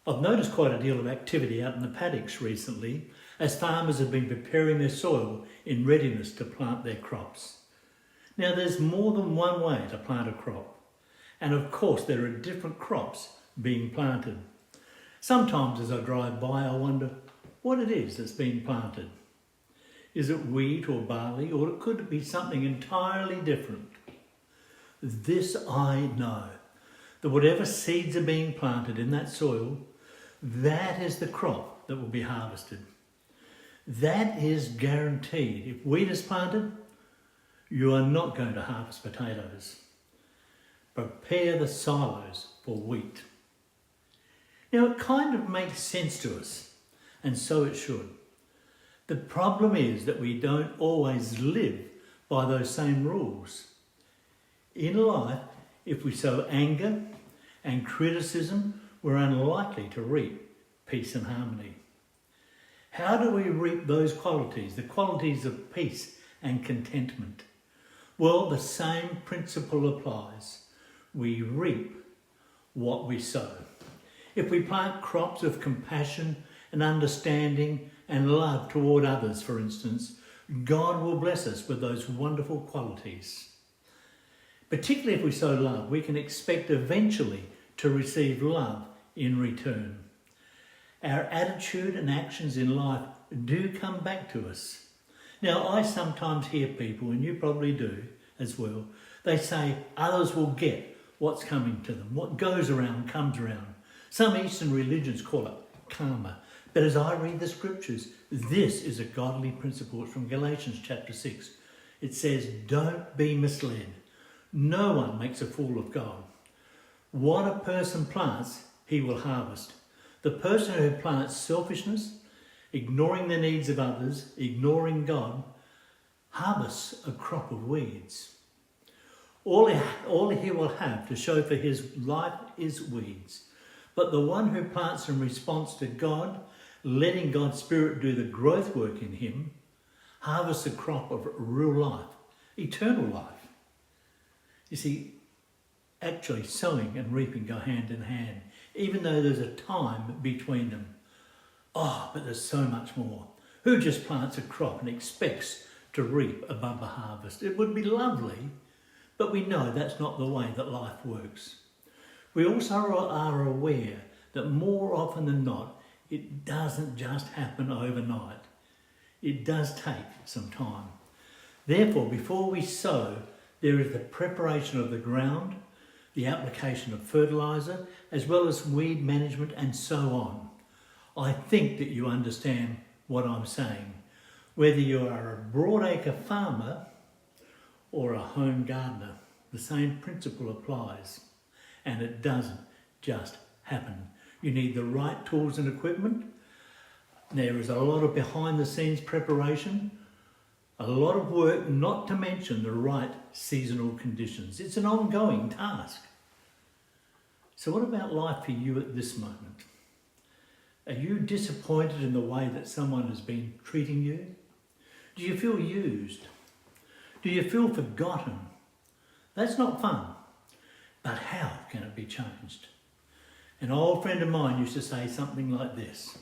I've noticed quite a deal of activity out in the paddocks recently as farmers have been preparing their soil in readiness to plant their crops. Now there's more than one way to plant a crop, and of course there are different crops being planted. Sometimes as I drive by I wonder what it is that's being planted. Is it wheat or barley, or could it be something entirely different? This I know, that whatever seeds are being planted in that soil, that is the crop that will be harvested. That is guaranteed. If wheat is planted, you are not going to harvest potatoes. Prepare the silos for wheat. Now it kind of makes sense to us, and so it should. The problem is that we don't always live by those same rules. In life, if we sow anger and criticism, we're unlikely to reap peace and harmony. How do we reap those qualities, the qualities of peace and contentment? Well, the same principle applies. We reap what we sow. If we plant crops of compassion and understanding and love toward others, for instance, God will bless us with those wonderful qualities. Particularly if we sow love, we can expect eventually to receive love in return. Our attitude and actions in life do come back to us. Now, I sometimes hear people, and you probably do as well, they say others will get what's coming to them. What goes around comes around. Some Eastern religions call it karma. But as I read the scriptures, this is a godly principle. It's from Galatians chapter 6. It says, don't be misled. No one makes a fool of God. What a person plants, he will harvest. The person who plants selfishness, ignoring the needs of others, ignoring God, harvests a crop of weeds. All he will have to show for his life is weeds. But the one who plants in response to God, letting God's Spirit do the growth work in him, harvests a crop of real life, eternal life. You see, actually sowing and reaping go hand in hand, even though there's a time between them. Oh, but there's so much more. Who just plants a crop and expects to reap a bumper harvest? It would be lovely, but we know that's not the way that life works. We also are aware that more often than not, it doesn't just happen overnight. It does take some time. Therefore, before we sow, there is the preparation of the ground, the application of fertiliser, as well as weed management and so on. I think that you understand what I'm saying. Whether you are a broadacre farmer or a home gardener, the same principle applies. And it doesn't just happen. You need the right tools and equipment. There is a lot of behind the scenes preparation, a lot of work, not to mention the right seasonal conditions. It's an ongoing task. So what about life for you at this moment? Are you disappointed in the way that someone has been treating you? Do you feel used? Do you feel forgotten? That's not fun. But how can it be changed? An old friend of mine used to say something like this: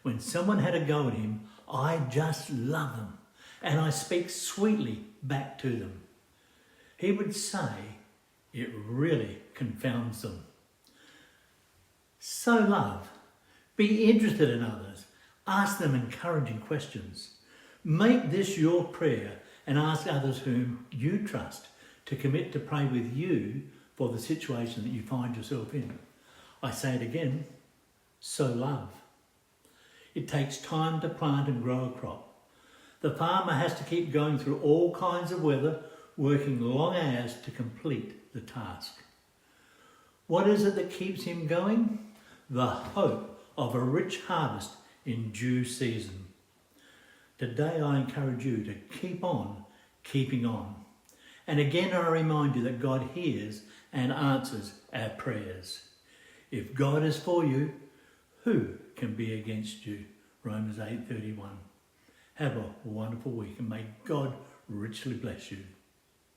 when someone had a go at him, I just love them, and I speak sweetly back to them. He would say, it really confounds them. Sow love. Be interested in others. Ask them encouraging questions. Make this your prayer and ask others whom you trust to commit to pray with you for the situation that you find yourself in. I say it again, sow love. It takes time to plant and grow a crop. The farmer has to keep going through all kinds of weather, working long hours to complete the task. What is it that keeps him going? The hope of a rich harvest in due season. Today I encourage you to keep on keeping on. And again I remind you that God hears and answers our prayers. If God is for you, who can be against you? Romans 8:31. Have a wonderful week and may God richly bless you.